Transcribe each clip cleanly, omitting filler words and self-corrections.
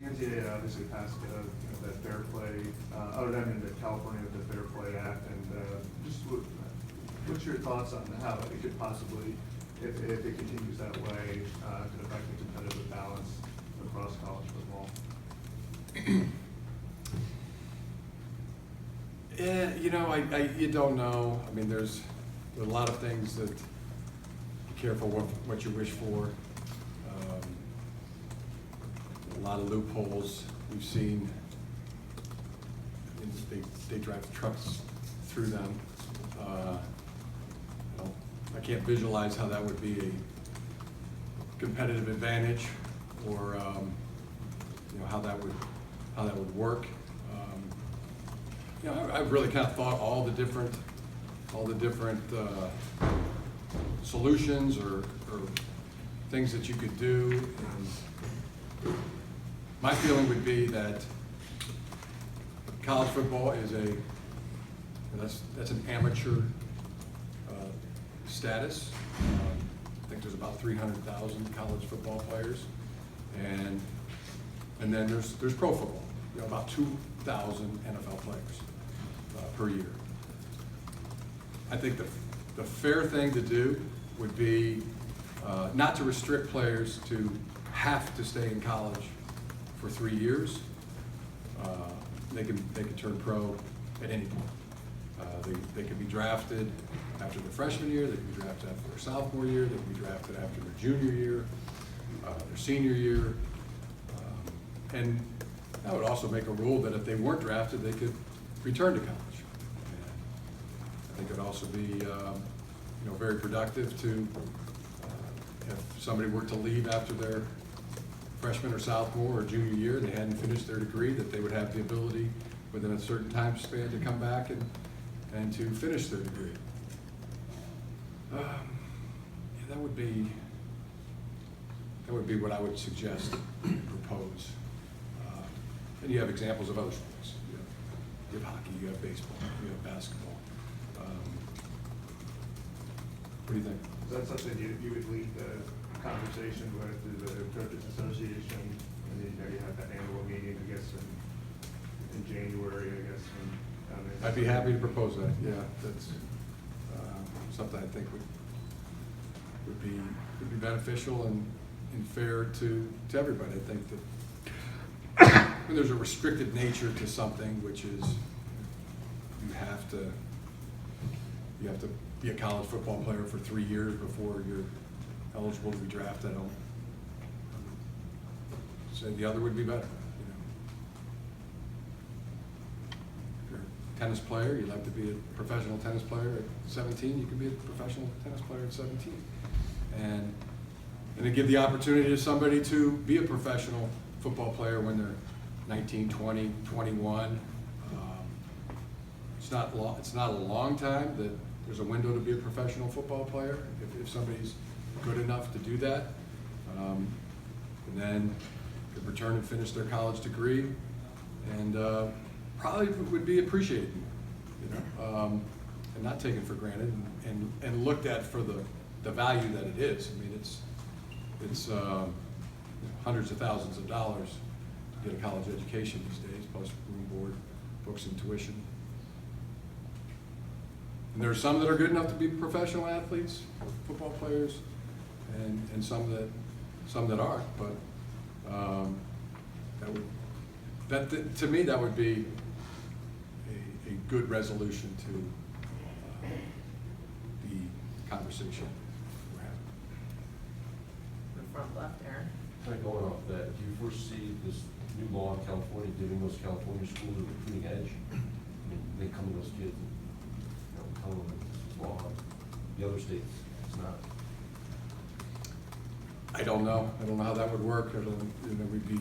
NCAA obviously passed that fair play, other than in the California with the Fair Play Act, and what's your thoughts on how it could possibly, if it continues that way, could affect the competitive balance across college football? Yeah, you don't know. I mean, there's a lot of things that be careful what you wish for. A lot of loopholes we've seen. They drive trucks through them. I can't visualize how that would be a competitive advantage, or how that would work. I've really kind of thought all the different solutions or things that you could do. And my feeling would be that college football is that's an amateur status. I think there's about 300,000 college football players, and then there's pro football. About 2,000 NFL players per year. I think the fair thing to do would be not to restrict players to have to stay in college for 3 years. They can turn pro at any point. They can be drafted after their freshman year. They can be drafted after their sophomore year. They can be drafted after their junior year, their senior year, and that would also make a rule that if they weren't drafted, they could return to college. And I think it would also be, very productive to, if somebody were to leave after their freshman or sophomore or junior year, and they hadn't finished their degree, that they would have the ability within a certain time span to come back and to finish their degree. That would be what I would suggest, propose. And you have examples of other sports. You have hockey, you have baseball, you have basketball. What do you think? Is that something you would lead the conversation with the Coaches Association? And you have that annual meeting, I guess, in January, I guess. I'd be happy to propose that. Yeah, that's something I think would be beneficial and fair to everybody. I think that when there's a restricted nature to something, which is you have to be a college football player for 3 years before you're eligible to be drafted. I don't say the other would be better. If you're a tennis player, you'd like to be a professional tennis player at 17, you can be a professional tennis player at 17. And to give the opportunity to somebody to be a professional football player when they're 19, 20, 21. It's not a long time that there's a window to be a professional football player if somebody's good enough to do that. And then could return and finish their college degree, and probably would be appreciated, and not taken for granted, and looked at for the value that it is. I mean, it's hundreds of thousands of dollars to get a college education these days, plus room, board, books, and tuition. And there are some that are good enough to be professional athletes, football players, and some that aren't. But to me, that would be a good resolution to the conversation we're having. The front left, Aaron. Kind of going off that, do you foresee this new law in California giving those California schools a recruiting edge? I mean, they come to those kids and tell them that this is law. The other states, it's not. I don't know. I don't know how that would work. We'd be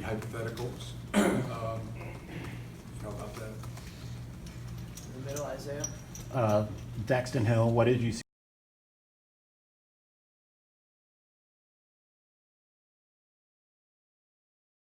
hypotheticals about that. In the middle, Isaiah. Daxton Hill, what did you see?